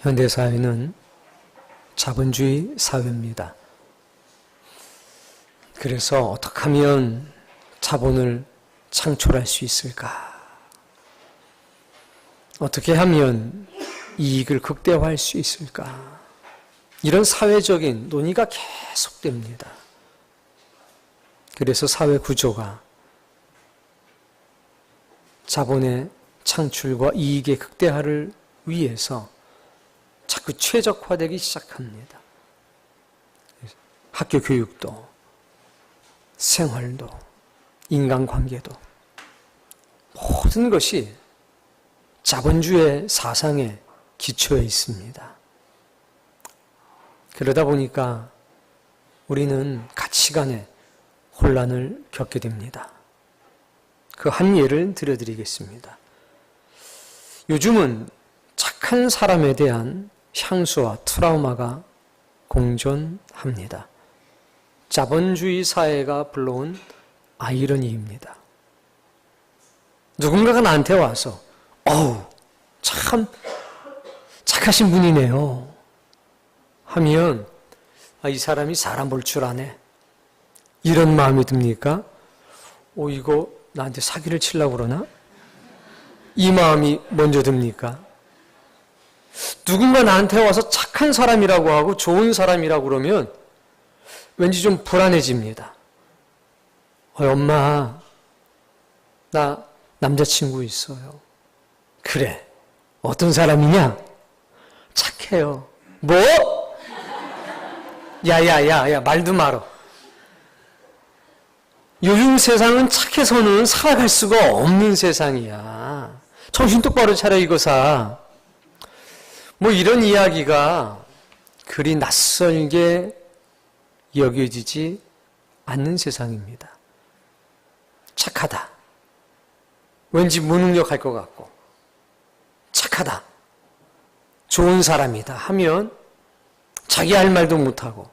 현대사회는 자본주의 사회입니다. 그래서 어떻게 하면 자본을 창출할 수 있을까? 어떻게 하면 이익을 극대화할 수 있을까? 이런 사회적인 논의가 계속됩니다. 그래서 사회 구조가 자본의 창출과 이익의 극대화를 위해서 자꾸 최적화되기 시작합니다. 학교 교육도, 생활도, 인간관계도 모든 것이 자본주의 사상에 기초해 있습니다. 그러다 보니까 우리는 가치관에 혼란을 겪게 됩니다. 그 한 예를 들어드리겠습니다. 요즘은 착한 사람에 대한 향수와 트라우마가 공존합니다. 자본주의 사회가 불러온 아이러니입니다. 누군가가 나한테 와서 어우, 참 착하신 분이네요 하면 이 사람이 사람 볼 줄 아네, 이런 마음이 듭니까? 이거 나한테 사기를 치려고 그러나? 이 마음이 먼저 듭니까? 누군가 나한테 와서 착한 사람이라고 하고 좋은 사람이라고 그러면 왠지 좀 불안해집니다. 엄마, 나 남자친구 있어요. 그래, 어떤 사람이냐? 착해요. 뭐? 야야야야, 말도 말어. 요즘 세상은 착해서는 살아갈 수가 없는 세상이야. 정신 똑바로 차려 이거사. 뭐 이런 이야기가 그리 낯설게 여겨지지 않는 세상입니다. 착하다, 왠지 무능력할 것 같고, 착하다, 좋은 사람이다 하면 자기 할 말도 못하고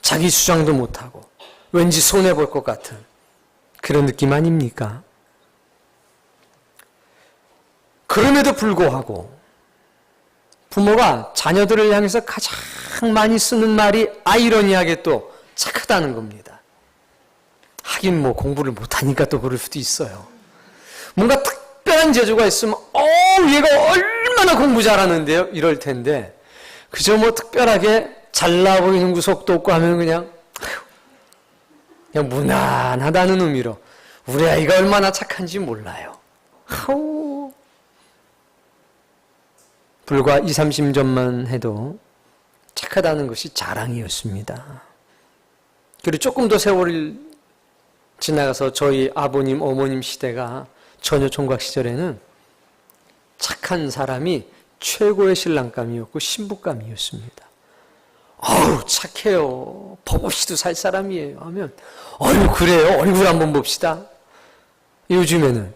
자기 주장도 못하고 왠지 손해볼 것 같은 그런 느낌 아닙니까? 그럼에도 불구하고 부모가 자녀들을 향해서 가장 많이 쓰는 말이 아이러니하게 또 착하다는 겁니다. 하긴 뭐 공부를 못하니까 또 그럴 수도 있어요. 뭔가 특별한 재주가 있으면 얘가 얼마나 공부 잘하는데요? 이럴 텐데 그저 뭐 특별하게 잘나 보이는 구석도 없고 하면 그냥 무난하다는 의미로 우리 아이가 얼마나 착한지 몰라요. 불과 20, 30년만 해도 착하다는 것이 자랑이었습니다. 그리고 조금 더 세월이 지나가서 저희 아버님, 어머님 시대가 처녀 총각 시절에는 착한 사람이 최고의 신랑감이었고 신부감이었습니다. 착해요. 법 없이도 살 사람이에요 하면 그래요? 얼굴 한번 봅시다. 요즘에는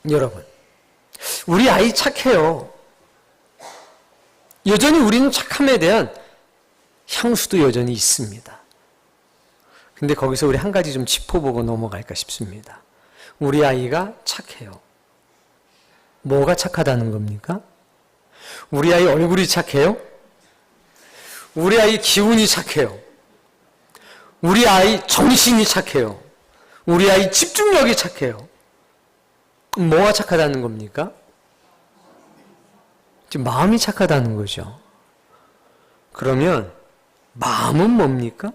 여러분, 우리 아이 착해요. 여전히 우리는 착함에 대한 향수도 여전히 있습니다. 근데 거기서 우리 한 가지 좀 짚어보고 넘어갈까 싶습니다. 우리 아이가 착해요. 뭐가 착하다는 겁니까? 우리 아이 얼굴이 착해요? 우리 아이 기운이 착해요? 우리 아이 정신이 착해요? 우리 아이 집중력이 착해요? 뭐가 착하다는 겁니까? 지금 마음이 착하다는 거죠. 그러면 마음은 뭡니까?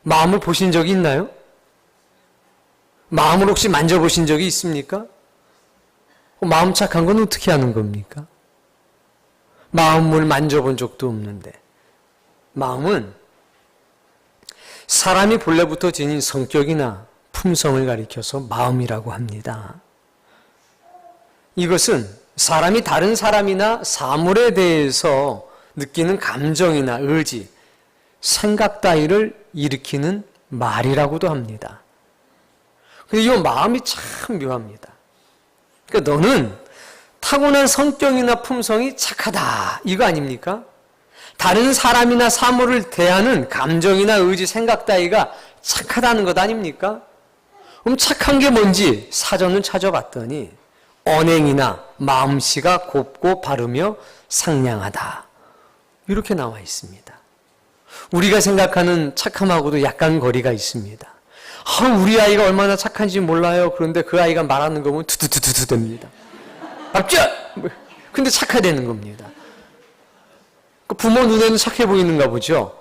마음을 보신 적이 있나요? 마음을 혹시 만져보신 적이 있습니까? 마음 착한 건 어떻게 하는 겁니까? 마음을 만져본 적도 없는데. 마음은 사람이 본래부터 지닌 성격이나 품성을 가리켜서 마음이라고 합니다. 이것은 사람이 다른 사람이나 사물에 대해서 느끼는 감정이나 의지, 생각 따위를 일으키는 말이라고도 합니다. 근데 이 마음이 참 묘합니다. 그러니까 너는 타고난 성격이나 품성이 착하다, 이거 아닙니까? 다른 사람이나 사물을 대하는 감정이나 의지, 생각 따위가 착하다는 것 아닙니까? 그럼 착한 게 뭔지 사전을 찾아봤더니 언행이나 마음씨가 곱고 바르며 상냥하다. 이렇게 나와 있습니다. 우리가 생각하는 착함하고도 약간 거리가 있습니다. 우리 아이가 얼마나 착한지 몰라요. 그런데 그 아이가 말하는 거 보면 투두두두두 됩니다. 앞자! 근데 착하다는 겁니다. 부모 눈에는 착해 보이는가 보죠.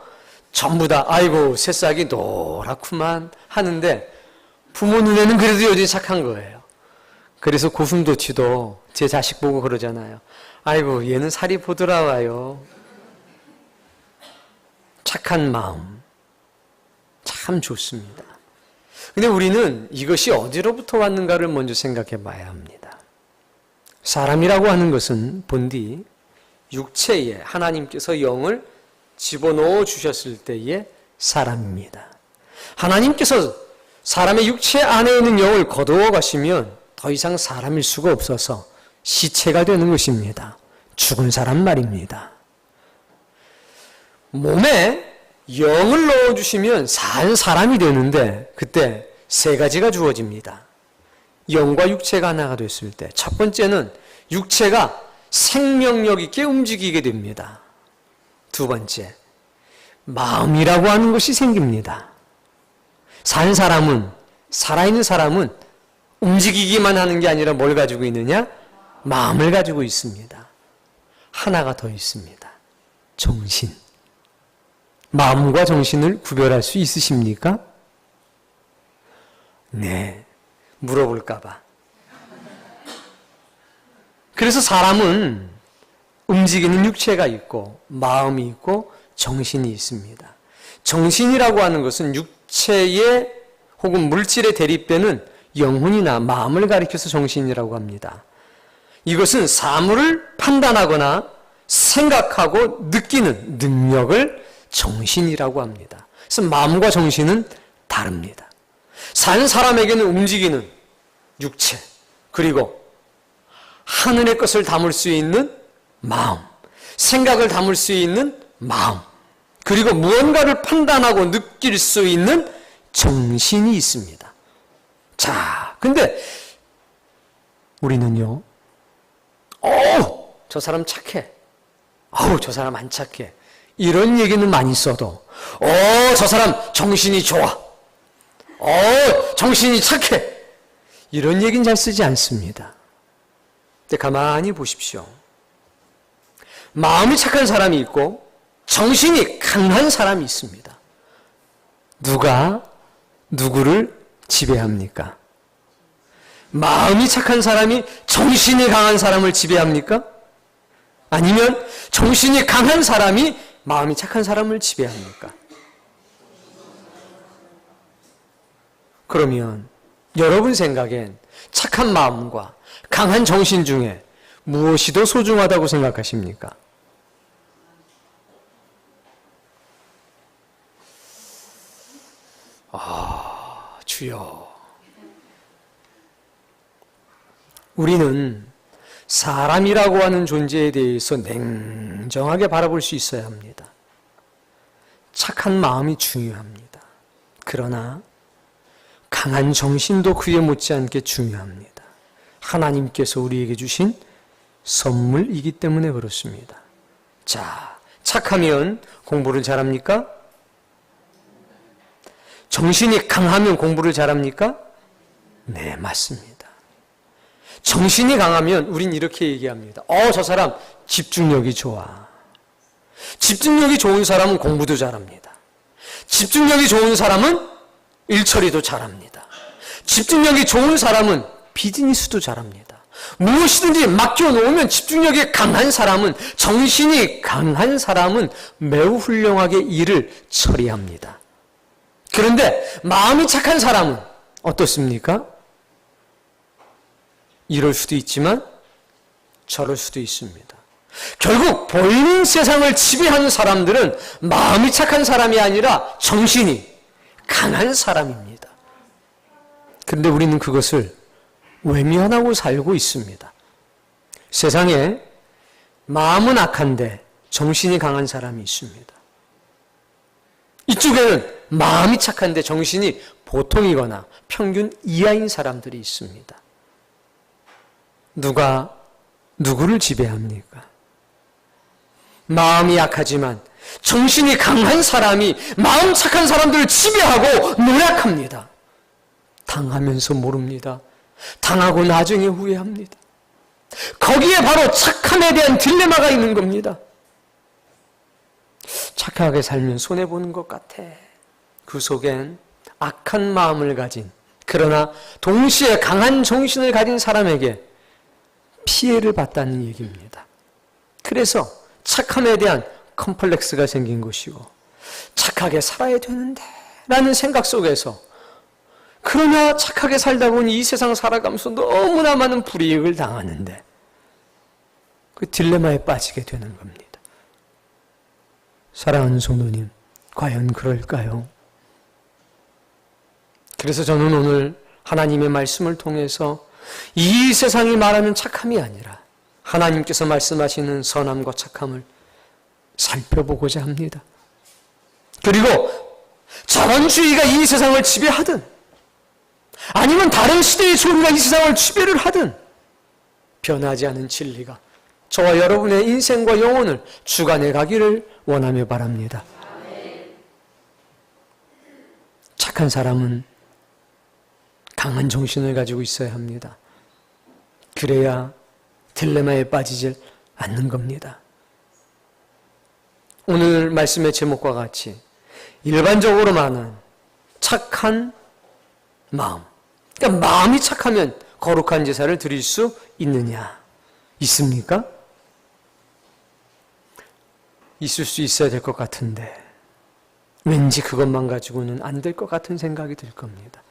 전부 다 아이고 새싹이 노랗구만 하는데 부모 눈에는 그래도 여전히 착한 거예요. 그래서 고슴도치도 제 자식 보고 그러잖아요. 아이고 얘는 살이 보드라와요. 착한 마음 참 좋습니다. 근데 우리는 이것이 어디로부터 왔는가를 먼저 생각해 봐야 합니다. 사람이라고 하는 것은 본디 육체에 하나님께서 영을 집어넣어 주셨을 때의 사람입니다. 하나님께서 사람의 육체 안에 있는 영을 거두어 가시면 더 이상 사람일 수가 없어서 시체가 되는 것입니다. 죽은 사람 말입니다. 몸에 영을 넣어주시면 산 사람이 되는데 그때 세 가지가 주어집니다. 영과 육체가 하나가 됐을 때 첫 번째는 육체가 생명력 있게 움직이게 됩니다. 두 번째, 마음이라고 하는 것이 생깁니다. 산 사람은, 살아있는 사람은 움직이기만 하는 게 아니라 뭘 가지고 있느냐? 마음을 가지고 있습니다. 하나가 더 있습니다. 정신. 마음과 정신을 구별할 수 있으십니까? 네. 물어볼까봐. 그래서 사람은 움직이는 육체가 있고 마음이 있고 정신이 있습니다. 정신이라고 하는 것은 육체의 혹은 물질에 대립되는 영혼이나 마음을 가리켜서 정신이라고 합니다. 이것은 사물을 판단하거나 생각하고 느끼는 능력을 정신이라고 합니다. 그래서 마음과 정신은 다릅니다. 산 사람에게는 움직이는 육체, 그리고 하늘의 것을 담을 수 있는 마음, 생각을 담을 수 있는 마음, 그리고 무언가를 판단하고 느낄 수 있는 정신이 있습니다. 자, 근데 우리는요, 저 사람 착해. 저 사람 안 착해. 이런 얘기는 많이 써도, 저 사람 정신이 좋아. 정신이 착해. 이런 얘기는 잘 쓰지 않습니다. 근데 가만히 보십시오. 마음이 착한 사람이 있고 정신이 강한 사람이 있습니다. 누가 누구를 지배합니까? 마음이 착한 사람이 정신이 강한 사람을 지배합니까? 아니면 정신이 강한 사람이 마음이 착한 사람을 지배합니까? 그러면 여러분 생각엔 착한 마음과 강한 정신 중에 무엇이 더 소중하다고 생각하십니까? 주여. 우리는 사람이라고 하는 존재에 대해서 냉정하게 바라볼 수 있어야 합니다. 착한 마음이 중요합니다. 그러나 강한 정신도 그에 못지않게 중요합니다. 하나님께서 우리에게 주신 선물이기 때문에 그렇습니다. 자, 착하면 공부를 잘합니까? 정신이 강하면 공부를 잘합니까? 네, 맞습니다. 정신이 강하면 우린 이렇게 얘기합니다. 저 사람 집중력이 좋아. 집중력이 좋은 사람은 공부도 잘합니다. 집중력이 좋은 사람은 일처리도 잘합니다. 집중력이 좋은 사람은 비즈니스도 잘합니다. 무엇이든지 맡겨놓으면 집중력이 강한 사람은, 정신이 강한 사람은 매우 훌륭하게 일을 처리합니다. 그런데 마음이 착한 사람은 어떻습니까? 이럴 수도 있지만 저럴 수도 있습니다. 결국 보이는 세상을 지배하는 사람들은 마음이 착한 사람이 아니라 정신이 강한 사람입니다. 그런데 우리는 그것을 외면하고 살고 있습니다. 세상에 마음은 악한데 정신이 강한 사람이 있습니다. 이쪽에는 마음이 착한데 정신이 보통이거나 평균 이하인 사람들이 있습니다. 누가 누구를 지배합니까? 마음이 약하지만 정신이 강한 사람이 마음 착한 사람들을 지배하고 노략합니다. 당하면서 모릅니다. 당하고 나중에 후회합니다. 거기에 바로 착함에 대한 딜레마가 있는 겁니다. 착하게 살면 손해보는 것 같아. 그 속엔 악한 마음을 가진, 그러나 동시에 강한 정신을 가진 사람에게 피해를 봤다는 얘기입니다. 그래서 착함에 대한 컴플렉스가 생긴 것이고, 착하게 살아야 되는데 라는 생각 속에서, 그러나 착하게 살다 보니 이 세상 살아가면서 너무나 많은 불이익을 당하는데 그 딜레마에 빠지게 되는 겁니다. 사랑하는 성도님, 과연 그럴까요? 그래서 저는 오늘 하나님의 말씀을 통해서 이 세상이 말하는 착함이 아니라 하나님께서 말씀하시는 선함과 착함을 살펴보고자 합니다. 그리고 자본주의가 이 세상을 지배하든 아니면 다른 시대의 소리가 이 세상을 지배를 하든 변하지 않은 진리가 저와 여러분의 인생과 영혼을 주관해 가기를 원하며 바랍니다. 착한 사람은 강한 정신을 가지고 있어야 합니다. 그래야 딜레마에 빠지질 않는 겁니다. 오늘 말씀의 제목과 같이 일반적으로 말하는 착한 마음, 그러니까 마음이 착하면 거룩한 제사를 드릴 수 있느냐? 있습니까? 있을 수 있어야 될 것 같은데 왠지 그것만 가지고는 안 될 것 같은 생각이 들 겁니다.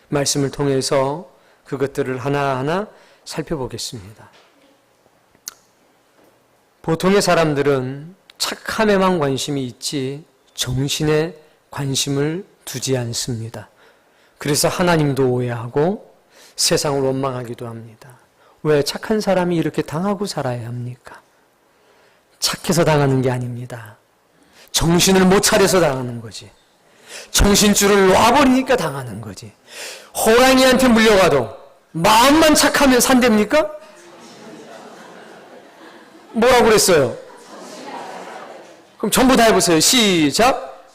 말씀을 통해서 그것들을 하나하나 살펴보겠습니다. 보통의 사람들은 착함에만 관심이 있지 정신에 관심을 두지 않습니다. 그래서 하나님도 오해하고 세상을 원망하기도 합니다. 왜 착한 사람이 이렇게 당하고 살아야 합니까? 착해서 당하는 게 아닙니다. 정신을 못 차려서 당하는 거지. 정신줄을 놔버리니까 당하는 거지. 호랑이한테 물려가도 마음만 착하면 산답니까? 뭐라고 그랬어요? 그럼 전부 다 해보세요. 시작.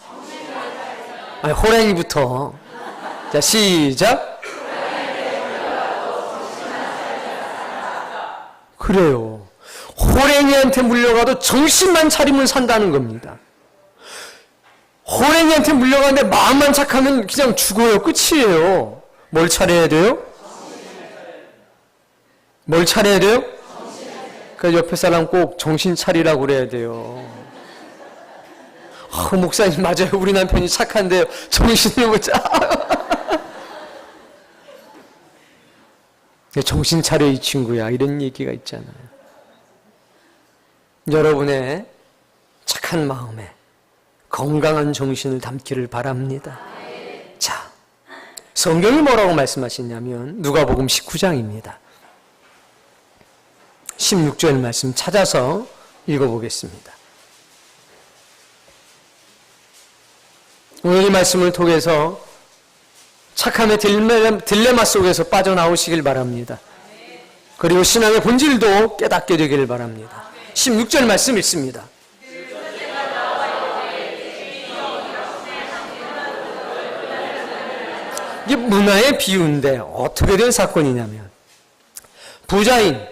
아니, 호랑이부터. 자, 시작. 그래요. 호랑이한테 물려가도 정신만 차리면 산다는 겁니다. 호랑이한테 물려가는데 마음만 착하면 그냥 죽어요. 끝이에요. 뭘 차려야 돼요? 뭘 차려야 돼요? 그 옆에 사람 꼭 정신 차리라고 그래야 돼요. 목사님 맞아요. 우리 남편이 착한데요. 정신을 못 차. 정신 차려 이 친구야. 이런 얘기가 있잖아요. 여러분의 착한 마음에 건강한 정신을 담기를 바랍니다. 자, 성경이 뭐라고 말씀하시냐면 누가복음 19장입니다. 16절 말씀 찾아서 읽어보겠습니다. 오늘 이 말씀을 통해서 착함의 딜레마 속에서 빠져나오시길 바랍니다. 그리고 신앙의 본질도 깨닫게 되기를 바랍니다. 16절 말씀 읽습니다. 이게 문화의 비유인데 어떻게 된 사건이냐면 부자인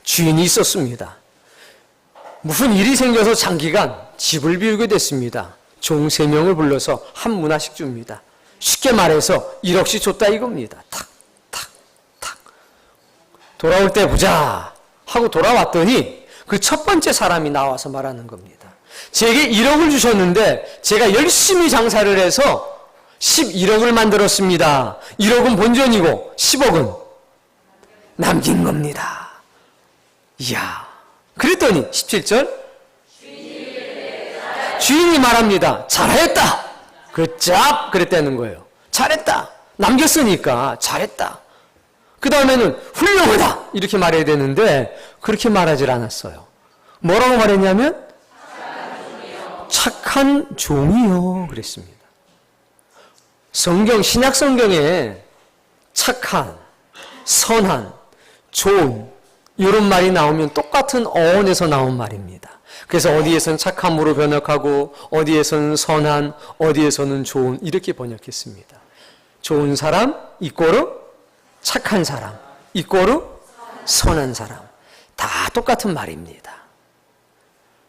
주인이 있었습니다. 무슨 일이 생겨서 장기간 집을 비우게 됐습니다. 종 3명을 불러서 한 문화씩 줍니다. 쉽게 말해서 1억씩 줬다 이겁니다. 탁, 탁, 탁. 돌아올 때 보자 하고 돌아왔더니 그 첫 번째 사람이 나와서 말하는 겁니다. 제게 1억을 주셨는데 제가 열심히 장사를 해서 11억을 만들었습니다. 1억은 본전이고 10억은 남긴 겁니다. 이야. 그랬더니 17절 주인이 말합니다. 잘했다. 굿잡 그랬다는 거예요. 잘했다. 남겼으니까 잘했다. 그 다음에는 훌륭하다 이렇게 말해야 되는데 그렇게 말하질 않았어요. 뭐라고 말했냐면 착한 종이요 그랬습니다. 신약 성경에 착한, 선한, 좋은 이런 말이 나오면 똑같은 어원에서 나온 말입니다. 그래서 어디에서는 착함으로 번역하고 어디에서는 선한, 어디에서는 좋은 이렇게 번역했습니다. 좋은 사람 이꼬르 착한 사람 이꼬르 선한 사람 다 똑같은 말입니다.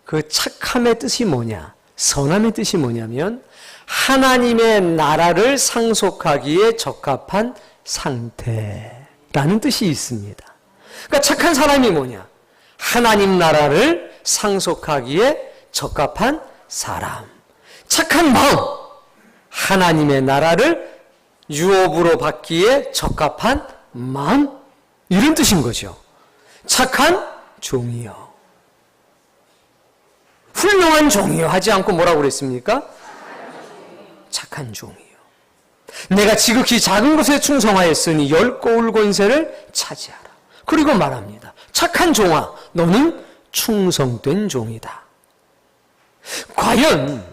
그 착함의 뜻이 뭐냐? 선함의 뜻이 뭐냐면 하나님의 나라를 상속하기에 적합한 상태라는 뜻이 있습니다. 그러니까 착한 사람이 뭐냐? 하나님 나라를 상속하기에 적합한 사람. 착한 마음. 하나님의 나라를 유업으로 받기에 적합한 마음. 이런 뜻인 거죠. 착한 종이요. 훌륭한 종이요 하지 않고 뭐라고 그랬습니까? 착한 종이요. 내가 지극히 작은 것에 충성하였으니 10고울 권세를 차지하라. 그리고 말합니다. 착한 종아, 너는 충성된 종이다. 과연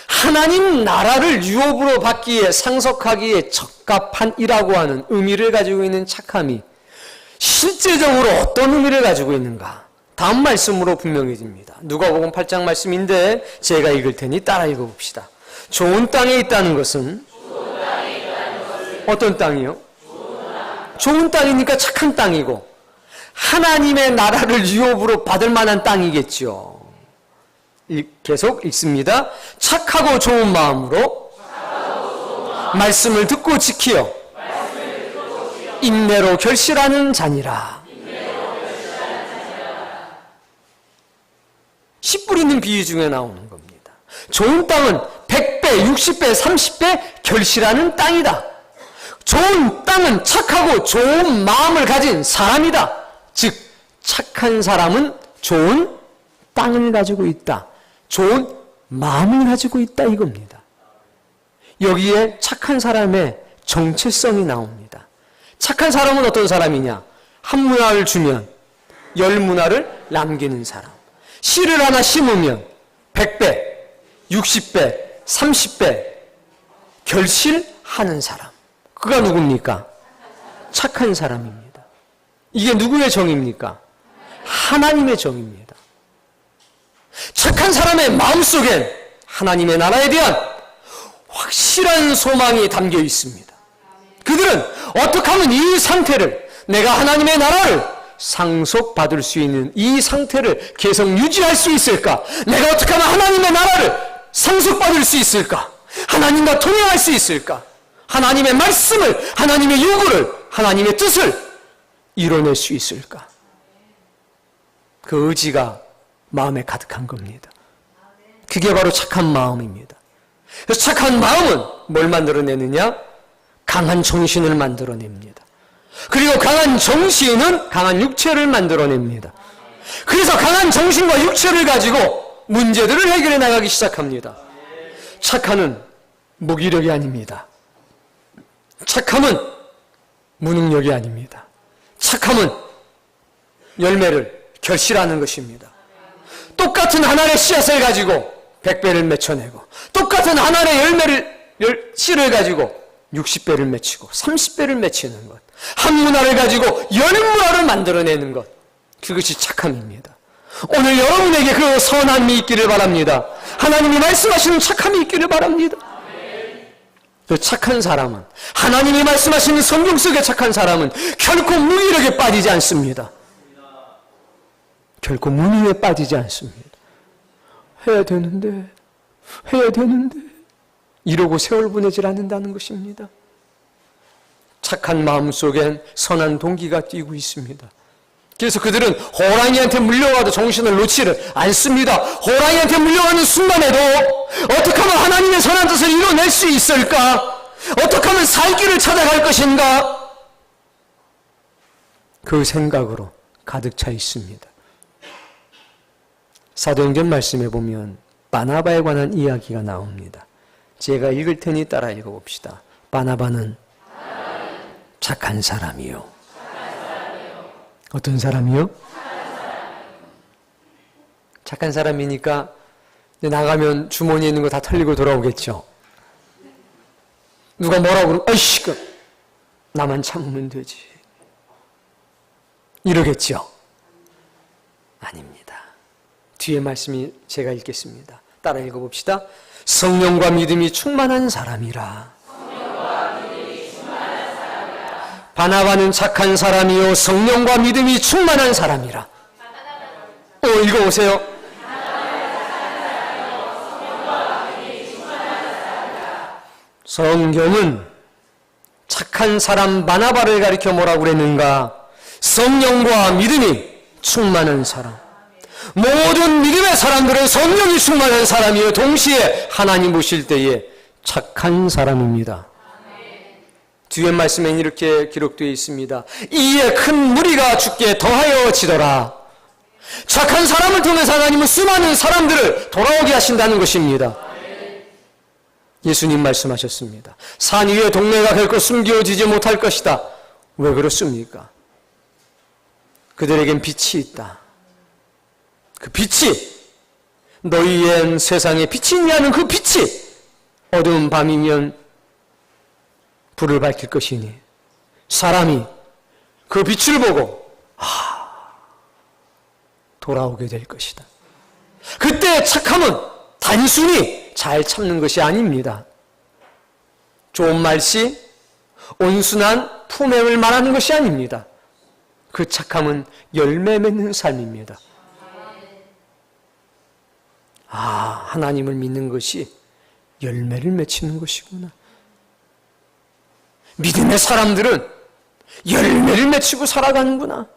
하나님 나라를 유업으로 받기에 상속하기에 적합한이라고 하는 의미를 가지고 있는 착함이 실제적으로 어떤 의미를 가지고 있는가? 다음 말씀으로 분명해집니다. 누가복음 8장 말씀인데 제가 읽을 테니 따라 읽어봅시다. 좋은 땅에 있다는 것은 어떤 땅이요? 좋은 땅이니까 착한 땅이고 하나님의 나라를 유업으로 받을 만한 땅이겠죠. 계속 읽습니다. 착하고 좋은 마음으로 말씀을 듣고 지키어 인내로 결실하는 자니라. 씨 뿌리는 비유 중에 나오는 겁니다. 좋은 땅은 100배, 60배, 30배 결실하는 땅이다. 좋은 땅은 착하고 좋은 마음을 가진 사람이다. 즉 착한 사람은 좋은 땅을 가지고 있다. 좋은 마음을 가지고 있다 이겁니다. 여기에 착한 사람의 정체성이 나옵니다. 착한 사람은 어떤 사람이냐? 한 문화를 주면 10문화를 남기는 사람. 씨를 하나 심으면 100배, 60배, 30배 결실하는 사람. 그가 누굽니까? 착한 사람입니다. 이게 누구의 정입니까? 하나님의 정입니다. 착한 사람의 마음속엔 하나님의 나라에 대한 확실한 소망이 담겨 있습니다. 그들은 어떻게 하면 이 상태를, 내가 하나님의 나라를 상속받을 수 있는 이 상태를 계속 유지할 수 있을까? 내가 어떻게 하면 하나님의 나라를 상속받을 수 있을까? 하나님과 동행할 수 있을까? 하나님의 말씀을, 하나님의 요구를, 하나님의 뜻을 이뤄낼 수 있을까? 그 의지가 마음에 가득한 겁니다. 그게 바로 착한 마음입니다. 그래서 착한 마음은 뭘 만들어내느냐? 강한 정신을 만들어냅니다. 그리고 강한 정신은 강한 육체를 만들어냅니다. 그래서 강한 정신과 육체를 가지고 문제들을 해결해 나가기 시작합니다. 착함은 무기력이 아닙니다. 착함은 무능력이 아닙니다. 착함은 열매를 결실하는 것입니다. 똑같은 한 알의 씨앗을 가지고 100배를 맺혀내고 똑같은 한 알의 씨를 가지고 60배를 맺히고 30배를 맺히는 것. 한 문화를 가지고 10문화를 만들어내는 것. 그것이 착함입니다. 오늘 여러분에게 그 선함이 있기를 바랍니다. 하나님이 말씀하시는 착함이 있기를 바랍니다. 그 착한 사람은, 하나님이 말씀하시는 성경 속의 착한 사람은 결코 무기력에 빠지지 않습니다. 결코 무능에 빠지지 않습니다. 해야 되는데 이러고 세월 보내질 않는다는 것입니다. 착한 마음 속엔 선한 동기가 뛰고 있습니다. 그래서 그들은 호랑이한테 물려가도 정신을 놓지를 않습니다. 호랑이한테 물려가는 순간에도 어떻게 하면 하나님의 선한 뜻을 이뤄낼 수 있을까? 어떻게 하면 살 길을 찾아갈 것인가? 그 생각으로 가득 차 있습니다. 사도행전 말씀에 보면 바나바에 관한 이야기가 나옵니다. 제가 읽을 테니 따라 읽어봅시다. 바나바는 착한 사람이요. 어떤 사람이요? 착한 사람이니까 나가면 주머니에 있는 거 다 털리고 돌아오겠죠. 누가 뭐라고 그러면 아이씨, 나만 참으면 되지. 이러겠죠? 아닙니다. 뒤에 말씀이 제가 읽겠습니다. 따라 읽어봅시다. 성령과 믿음이 충만한 사람이라. 바나바는 착한 사람이요 성령과 믿음이 충만한 사람이라. 읽어보세요. 성경은 착한 사람 바나바를 가리켜 뭐라고 그랬는가? 성령과 믿음이 충만한 사람. 모든 믿음의 사람들은 성령이 충만한 사람이요 동시에 하나님 보실 때에 착한 사람입니다. 뒤에 말씀엔 이렇게 기록되어 있습니다. 이에 큰 무리가 주께 더하여 지더라. 착한 사람을 통해서 하나님은 수많은 사람들을 돌아오게 하신다는 것입니다. 예수님 말씀하셨습니다. 산 위에 동네가 결코 숨겨지지 못할 것이다. 왜 그렇습니까? 그들에겐 빛이 있다. 그 빛이 너희의 세상에 빛이 있냐는 그 빛이 어두운 밤이면 불을 밝힐 것이니 사람이 그 빛을 보고 돌아오게 될 것이다. 그때 착함은 단순히 잘 참는 것이 아닙니다. 좋은 말씨, 온순한 품행을 말하는 것이 아닙니다. 그 착함은 열매 맺는 삶입니다. 하나님을 믿는 것이 열매를 맺히는 것이구나. 믿음의 사람들은 열매를 맺히고 살아가는구나.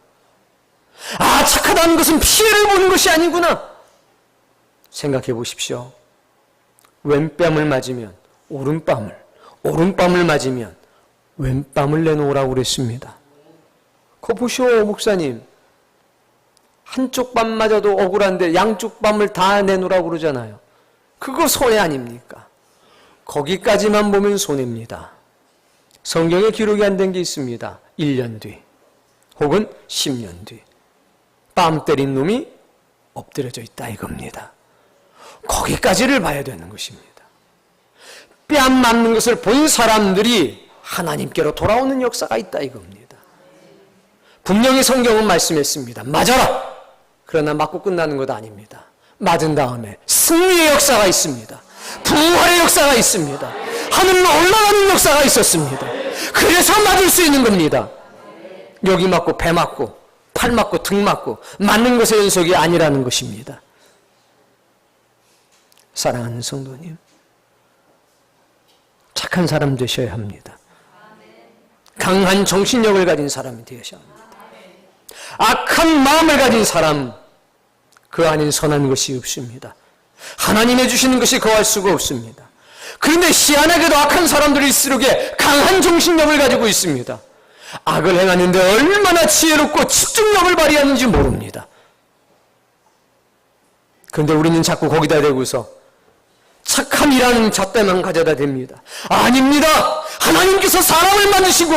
착하다는 것은 피해를 보는 것이 아니구나. 생각해 보십시오. 왼뺨을 맞으면 오른뺨을 맞으면 왼뺨을 내놓으라고 그랬습니다. 그거 보시오, 목사님. 한쪽 뺨 맞아도 억울한데 양쪽 뺨을 다 내놓으라고 그러잖아요. 그거 손해 아닙니까? 거기까지만 보면 손해입니다. 성경에 기록이 안 된 게 있습니다. 1년 뒤 혹은 10년 뒤 뺨 때린 놈이 엎드려져 있다 이겁니다. 거기까지를 봐야 되는 것입니다. 뺨 맞는 것을 본 사람들이 하나님께로 돌아오는 역사가 있다 이겁니다. 분명히 성경은 말씀했습니다. 맞아라. 그러나 맞고 끝나는 것 아닙니다. 맞은 다음에 승리의 역사가 있습니다. 부활의 역사가 있습니다. 하늘로 올라가는 역사가 있었습니다. 그래서 맞을 수 있는 겁니다. 여기 맞고 배 맞고 팔 맞고 등 맞고 맞는 것의 연속이 아니라는 것입니다. 사랑하는 성도님, 착한 사람 되셔야 합니다. 강한 정신력을 가진 사람이 되셔야 합니다. 악한 마음을 가진 사람, 그 안엔 선한 것이 없습니다. 하나님이 주시는 것이 거할 수가 없습니다. 그런데 희한하게도 악한 사람들일수록에 강한 정신력을 가지고 있습니다. 악을 행하는데 얼마나 지혜롭고 집중력을 발휘하는지 모릅니다. 그런데 우리는 자꾸 거기다 대고서 착함이라는 잣대만 가져다 댑니다. 아닙니다. 하나님께서 사람을 만드시고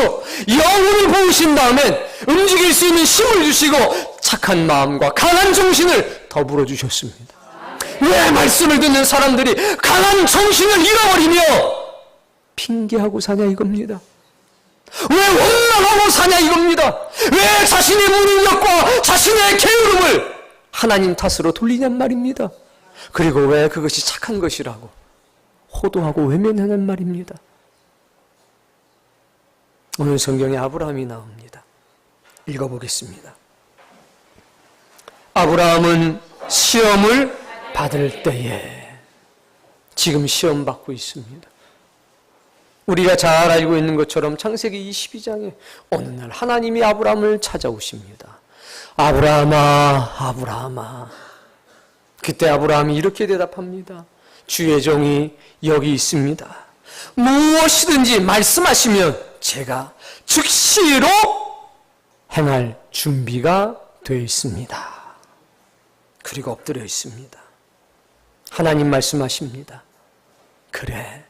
영혼을 보으신 다음엔 움직일 수 있는 힘을 주시고 착한 마음과 강한 정신을 더불어 주셨습니다. 왜 말씀을 듣는 사람들이 강한 정신을 잃어버리며 핑계하고 사냐 이겁니다. 왜 원망하고 사냐 이겁니다. 왜 자신의 무능력과 자신의 게으름을 하나님 탓으로 돌리냔 말입니다. 그리고 왜 그것이 착한 것이라고 호도하고 외면하는 말입니다. 오늘 성경에 아브라함이 나옵니다. 읽어보겠습니다. 아브라함은 시험을 받을 때에, 지금 시험 받고 있습니다. 우리가 잘 알고 있는 것처럼 창세기 22장에 어느 날 하나님이 아브라함을 찾아오십니다. 아브라함아, 아브라함아. 그때 아브라함이 이렇게 대답합니다. 주의 종이 여기 있습니다. 무엇이든지 말씀하시면 제가 즉시로 행할 준비가 되어 있습니다. 그리고 엎드려 있습니다. 하나님 말씀하십니다. 그래,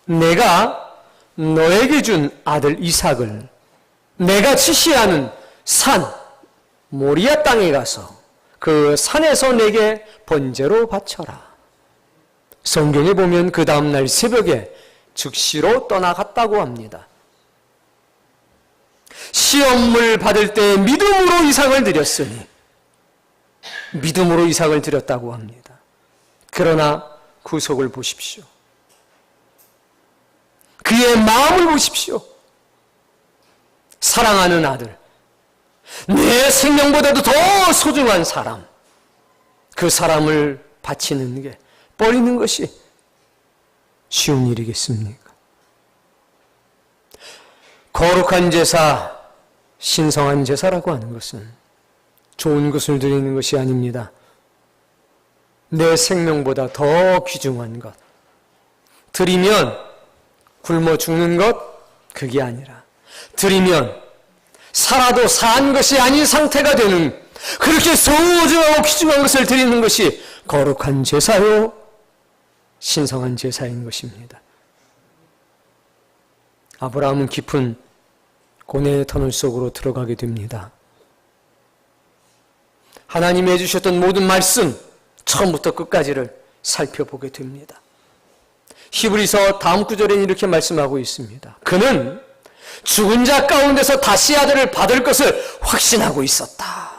내가 너에게 준 아들 이삭을 내가 지시하는 산 모리아 땅에 가서 그 산에서 내게 번제로 바쳐라. 성경에 보면 그 다음날 새벽에 즉시로 떠나갔다고 합니다. 시험을 받을 때 믿음으로 이삭을 드렸으니 믿음으로 이삭을 드렸다고 합니다. 그러나 구속을 보십시오. 그의 마음을 보십시오. 사랑하는 아들, 내 생명보다도 더 소중한 사람, 그 사람을 바치는 게, 버리는 것이 쉬운 일이겠습니까? 거룩한 제사, 신성한 제사라고 하는 것은 좋은 것을 드리는 것이 아닙니다. 내 생명보다 더 귀중한 것, 드리면 굶어 죽는 것, 그게 아니라 드리면 살아도 산 것이 아닌 상태가 되는, 그렇게 소중하고 귀중한 것을 드리는 것이 거룩한 제사요, 신성한 제사인 것입니다. 아브라함은 깊은 고뇌의 터널 속으로 들어가게 됩니다. 하나님이 해주셨던 모든 말씀, 처음부터 끝까지를 살펴보게 됩니다. 히브리서 다음 구절에는 이렇게 말씀하고 있습니다. 그는 죽은 자 가운데서 다시 아들을 받을 것을 확신하고 있었다.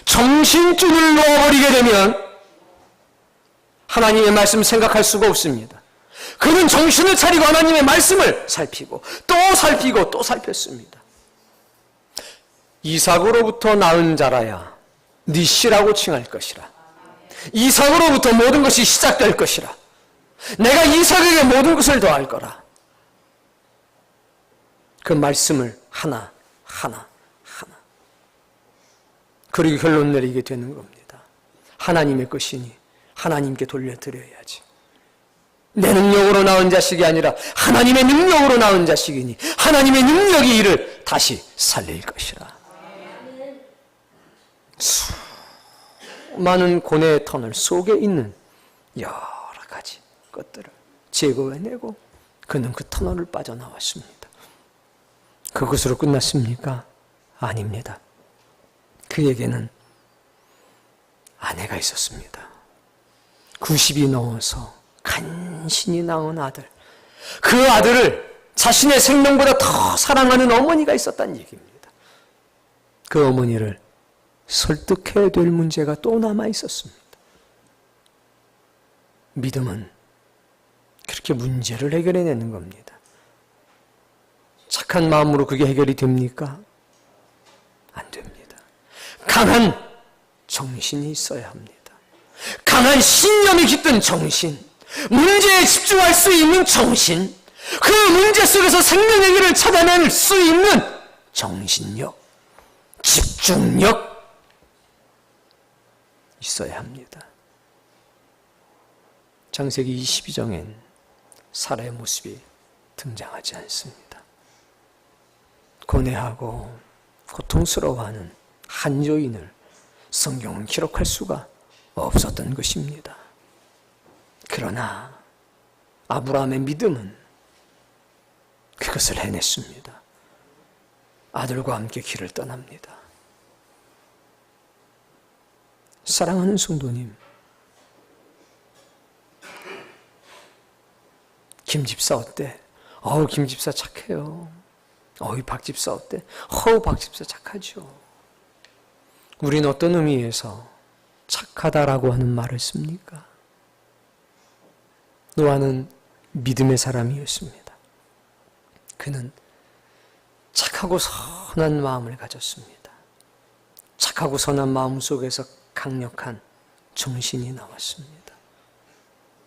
정신줄을 놓아버리게 되면 하나님의 말씀 생각할 수가 없습니다. 그는 정신을 차리고 하나님의 말씀을 살피고 또 살피고 또 살폈습니다. 이삭으로부터 낳은 자라야 네 씨라고 칭할 것이라. 이삭으로부터 모든 것이 시작될 것이라. 내가 이삭에게 모든 것을 더할 거라. 그 말씀을 하나 그리고 결론 내리게 되는 겁니다. 하나님의 것이니 하나님께 돌려드려야지. 내 능력으로 낳은 자식이 아니라 하나님의 능력으로 낳은 자식이니 하나님의 능력이 이를 다시 살릴 것이라. 수많은 고뇌의 터널 속에 있는 여러 가지 것들을 제거해내고 그는 그 터널을 빠져나왔습니다. 그것으로 끝났습니까? 아닙니다. 그에게는 아내가 있었습니다. 90이 넘어서 간신히 낳은 아들, 그 아들을 자신의 생명보다 더 사랑하는 어머니가 있었다는 얘기입니다. 그 어머니를 설득해야 될 문제가 또 남아 있었습니다. 믿음은 그렇게 문제를 해결해내는 겁니다. 착한 마음으로 그게 해결이 됩니까? 안 됩니다. 강한 정신이 있어야 합니다. 강한 신념이 깃든 정신, 문제에 집중할 수 있는 정신, 그 문제 속에서 생명의 길을 찾아낼 수 있는 정신력, 집중력 있어야 합니다. 창세기 22장엔 사라의 모습이 등장하지 않습니다. 고뇌하고 고통스러워하는 한 여인을 성경은 기록할 수가 없었던 것입니다. 그러나 아브라함의 믿음은 그것을 해냈습니다. 아들과 함께 길을 떠납니다. 사랑하는 성도님, 김집사 어때? 김집사 착해요. 박집사 어때? 박집사 착하죠. 우린 어떤 의미에서 착하다라고 하는 말을 씁니까? 노아는 믿음의 사람이었습니다. 그는 착하고 선한 마음을 가졌습니다. 착하고 선한 마음 속에서 강력한 정신이 나왔습니다.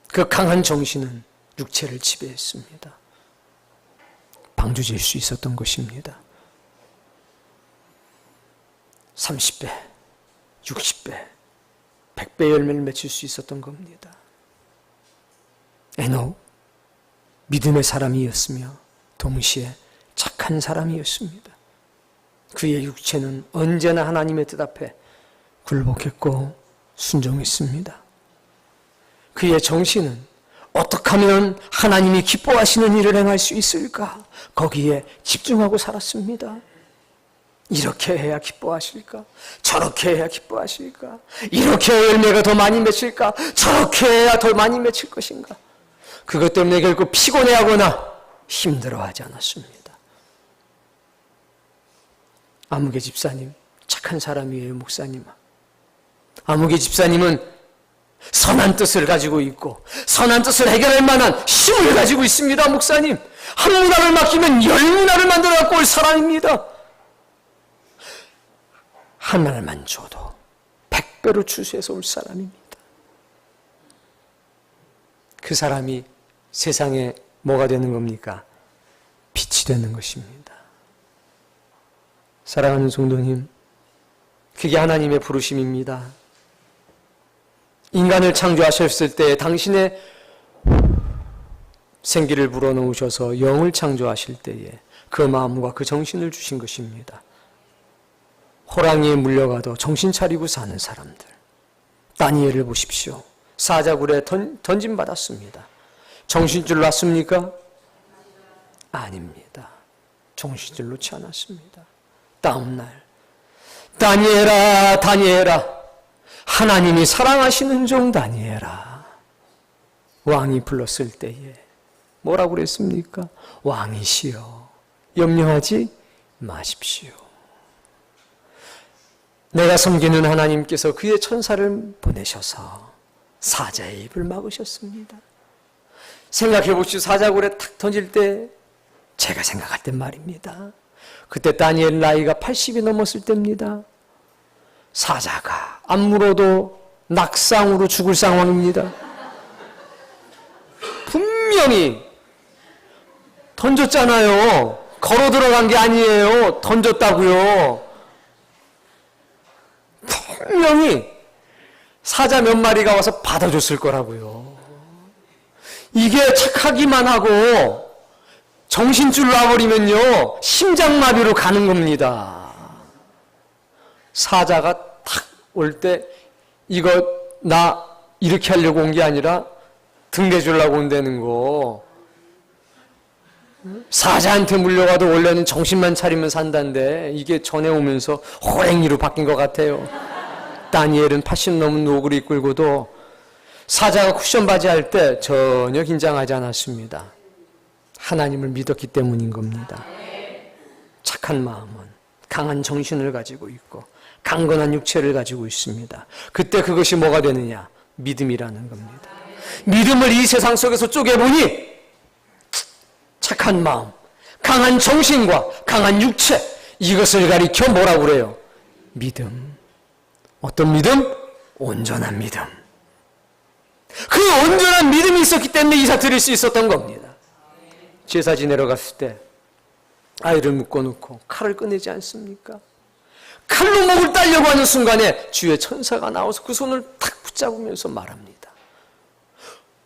그 강한 정신은 육체를 지배했습니다. 방주질 수 있었던 것입니다. 30배, 60배, 100배 열매를 맺을 수 있었던 겁니다. 에녹, 믿음의 사람이었으며 동시에 착한 사람이었습니다. 그의 육체는 언제나 하나님의 뜻 앞에 굴복했고 순종했습니다. 그의 정신은 어떻게 하면 하나님이 기뻐하시는 일을 행할 수 있을까? 거기에 집중하고 살았습니다. 이렇게 해야 기뻐하실까? 저렇게 해야 기뻐하실까? 이렇게 해야 열매가 더 많이 맺힐까? 저렇게 해야 더 많이 맺힐 것인가? 그것 때문에 결국 피곤해하거나 힘들어하지 않았습니다. 아무개 집사님 착한 사람이에요. 목사님. 아무개 집사님은 선한 뜻을 가지고 있고 선한 뜻을 해결할 만한 힘을 가지고 있습니다. 목사님, 한 문화를 맡기면 10문화를 만들어 갖고 올 사람입니다. 하나만 줘도 100배로 추수해서 올 사람입니다. 그 사람이 세상에 뭐가 되는 겁니까? 빛이 되는 것입니다. 사랑하는 성도님, 그게 하나님의 부르심입니다. 인간을 창조하셨을 때 당신의 생기를 불어넣으셔서 영을 창조하실 때에 그 마음과 그 정신을 주신 것입니다. 호랑이에 물려가도 정신 차리고 사는 사람들, 다니엘을 보십시오. 사자굴에 던짐받았습니다. 정신줄 놨습니까? 아닙니다. 정신줄 놓지 않았습니다. 다음날 다니엘아, 다니엘아, 하나님이 사랑하시는 종 다니엘아. 왕이 불렀을 때에 뭐라고 그랬습니까? 왕이시여, 염려하지 마십시오. 내가 섬기는 하나님께서 그의 천사를 보내셔서 사자의 입을 막으셨습니다. 생각해 보시오. 사자굴에 탁 던질 때 제가 생각할 땐 말입니다. 그때 다니엘 나이가 80이 넘었을 때입니다. 사자가 안 물어도 낙상으로 죽을 상황입니다. 분명히 던졌잖아요. 걸어 들어간 게 아니에요. 던졌다고요. 분명히 사자 몇 마리가 와서 받아줬을 거라고요. 이게 착하기만 하고 정신줄 놔버리면요, 심장마비로 가는 겁니다. 사자가 탁 올 때 이거 나 이렇게 하려고 온 게 아니라 등대주려고 온다는 거. 사자한테 물려가도 원래는 정신만 차리면 산다는데 이게 전에 오면서 호랭이로 바뀐 것 같아요. 다니엘은 80 넘은 노구를 이끌고도 사자가 쿠션 바지 할 때 전혀 긴장하지 않았습니다. 하나님을 믿었기 때문인 겁니다. 착한 마음은 강한 정신을 가지고 있고 강건한 육체를 가지고 있습니다. 그때 그것이 뭐가 되느냐? 믿음이라는 겁니다. 믿음을 이 세상 속에서 쪼개보니 착한 마음, 강한 정신과 강한 육체, 이것을 가리켜 뭐라고 그래요? 믿음. 어떤 믿음? 온전한 믿음. 그 온전한 믿음이 있었기 때문에 이사 드릴 수 있었던 겁니다. 제사 지내러 갔을 때 아이를 묶어놓고 칼을 꺼내지 않습니까? 칼로 목을 따려고 하는 순간에 주의 천사가 나와서 그 손을 탁 붙잡으면서 말합니다.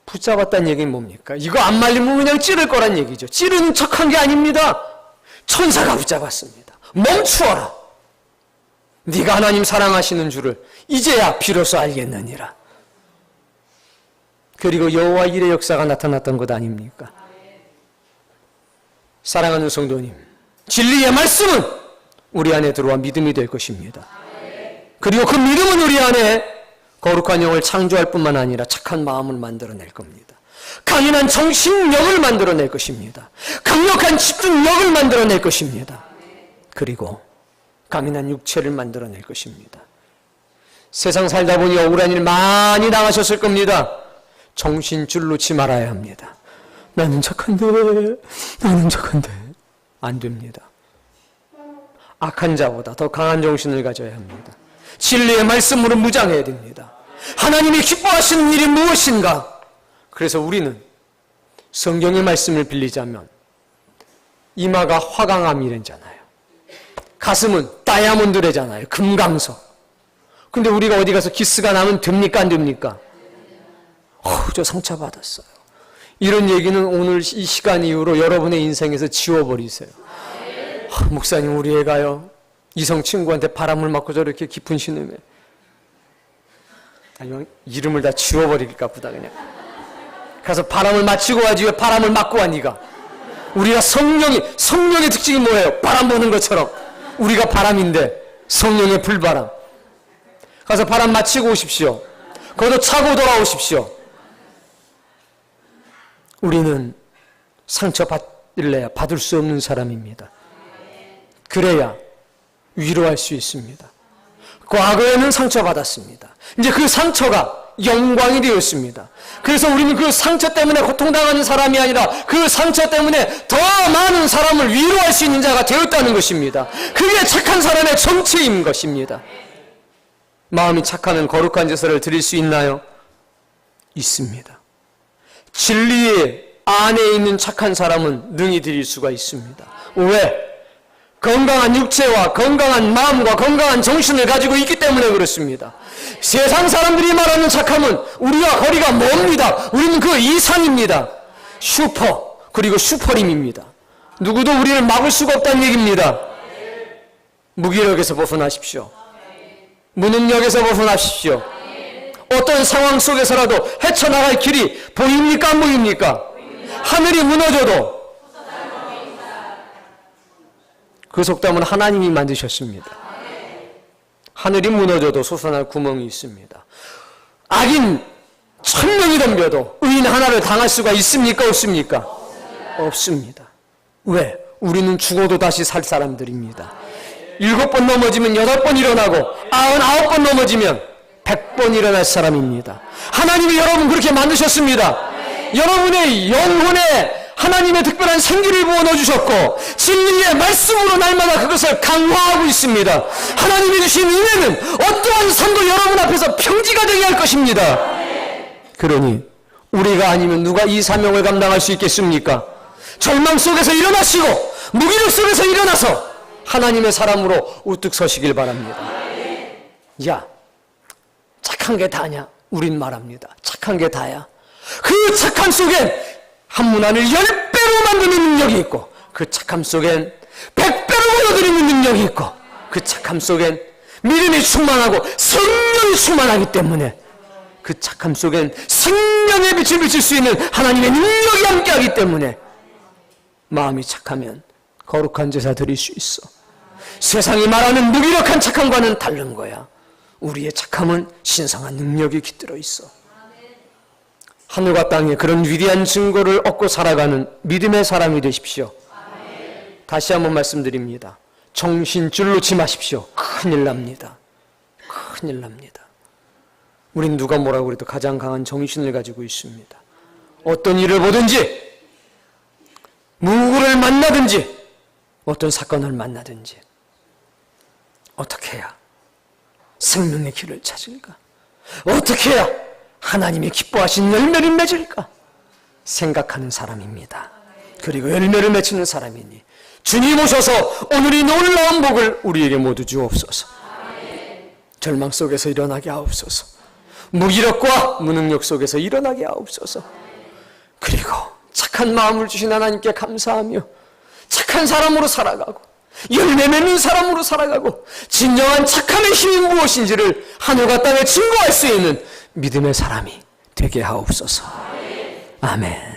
붙잡았다는 얘기는 뭡니까? 이거 안 말리면 그냥 찌를 거란 얘기죠. 찌르는 척한 게 아닙니다. 천사가 붙잡았습니다. 멈추어라. 네가 하나님 사랑하시는 줄을 이제야 비로소 알겠느니라. 그리고 여호와 일의 역사가 나타났던 것 아닙니까? 사랑하는 성도님, 진리의 말씀은 우리 안에 들어와 믿음이 될 것입니다. 그리고 그 믿음은 우리 안에 거룩한 영을 창조할 뿐만 아니라 착한 마음을 만들어낼 겁니다. 강인한 정신력을 만들어낼 것입니다. 강력한 집중력을 만들어낼 것입니다. 그리고 강인한 육체를 만들어낼 것입니다. 세상 살다 보니 억울한 일 많이 당하셨을 겁니다. 정신줄 놓지 말아야 합니다. 나는 착한데, 나는 착한데. 안 됩니다. 악한 자보다 더 강한 정신을 가져야 합니다. 진리의 말씀으로 무장해야 됩니다. 하나님이 기뻐하시는 일이 무엇인가? 그래서 우리는 성경의 말씀을 빌리자면 이마가 화강암이래잖아요. 가슴은 다이아몬드래잖아요. 금강석. 근데 우리가 어디 가서 기스가 나면 됩니까? 안 됩니까? 저 상처받았어요. 이런 얘기는 오늘 이 시간 이후로 여러분의 인생에서 지워버리세요. 목사님, 우리 애가요, 이성 친구한테 바람을 맞고 저렇게 깊은 신음에, 이름을 다 지워버릴까 보다. 그냥 가서 바람을 맞히고 와지 왜 바람을 맞고 와. 네가 우리가 성령의 특징이 뭐예요? 바람 부는 것처럼 우리가 바람인데 성령의 불바람. 가서 바람 맞히고 오십시오. 거기서 차고 돌아오십시오. 우리는 상처받을래야 받을 수 없는 사람입니다. 그래야 위로할 수 있습니다. 과거에는 상처받았습니다. 이제 그 상처가 영광이 되었습니다. 그래서 우리는 그 상처 때문에 고통당하는 사람이 아니라 그 상처 때문에 더 많은 사람을 위로할 수 있는 자가 되었다는 것입니다. 그게 착한 사람의 정체인 것입니다. 마음이 착하면 거룩한 제사를 드릴 수 있나요? 있습니다. 진리의 안에 있는 착한 사람은 능히 드릴 수가 있습니다. 왜? 건강한 육체와 건강한 마음과 건강한 정신을 가지고 있기 때문에 그렇습니다. 세상 사람들이 말하는 착함은 우리와 거리가 멉니다. 우리는 그 이상입니다. 슈퍼, 그리고 슈퍼림입니다. 누구도 우리를 막을 수가 없다는 얘기입니다. 무기력에서 벗어나십시오. 무능력에서 벗어나십시오. 어떤 상황 속에서라도 헤쳐나갈 길이 보입니까? 안 보입니까? 하늘이 무너져도 그 속담은 하나님이 만드셨습니다. 하늘이 무너져도 솟아날 구멍이 있습니다. 악인 1000명이 덤벼도 의인 하나를 당할 수가 있습니까? 없습니까? 없습니다. 왜? 우리는 죽어도 다시 살 사람들입니다. 7번 넘어지면 8번 일어나고 99번 넘어지면 100번 일어날 사람입니다. 하나님이 여러분 그렇게 만드셨습니다. 여러분의 영혼에 하나님의 특별한 생기를 부어 넣어주셨고 진리의 말씀으로 날마다 그것을 강화하고 있습니다. 하나님이 주신 은혜는 어떠한 삶도 여러분 앞에서 평지가 되게 할 것입니다. 그러니 우리가 아니면 누가 이 사명을 감당할 수 있겠습니까? 절망 속에서 일어나시고 무기력 속에서 일어나서 하나님의 사람으로 우뚝 서시길 바랍니다. 야, 착한 게 다냐? 우린 말합니다. 착한 게 다야. 그 착함 속엔 한 문안을 10배로 만드는 능력이 있고 그 착함 속엔 100배로 보여드리는 능력이 있고 그 착함 속엔 믿음이 충만하고 성령이 충만하기 때문에 그 착함 속엔 생명의 빛을 비칠 수 있는 하나님의 능력이 함께하기 때문에 마음이 착하면 거룩한 제사 드릴 수 있어. 세상이 말하는 무기력한 착함과는 다른 거야. 우리의 착함은 신성한 능력이 깃들어 있어. 하늘과 땅에 그런 위대한 증거를 얻고 살아가는 믿음의 사람이 되십시오. 다시 한번 말씀드립니다. 정신줄 놓지 마십시오. 큰일 납니다. 큰일 납니다. 우린 누가 뭐라고 그래도 가장 강한 정신을 가지고 있습니다. 어떤 일을 보든지 누구를 만나든지 어떤 사건을 만나든지 어떻게 해야 생명의 길을 찾을까? 어떻게 해야 하나님이 기뻐하신 열매를 맺을까? 생각하는 사람입니다. 그리고 열매를 맺히는 사람이니 주님 오셔서 오늘 이 놀라운 복을 우리에게 모두 주옵소서. 절망 속에서 일어나게 하옵소서. 무기력과 무능력 속에서 일어나게 하옵소서. 그리고 착한 마음을 주신 하나님께 감사하며 착한 사람으로 살아가고 열매 맺는 사람으로 살아가고 진정한 착함의 힘이 무엇인지를 하늘과 땅에 증거할 수 있는 믿음의 사람이 되게 하옵소서. 아멘.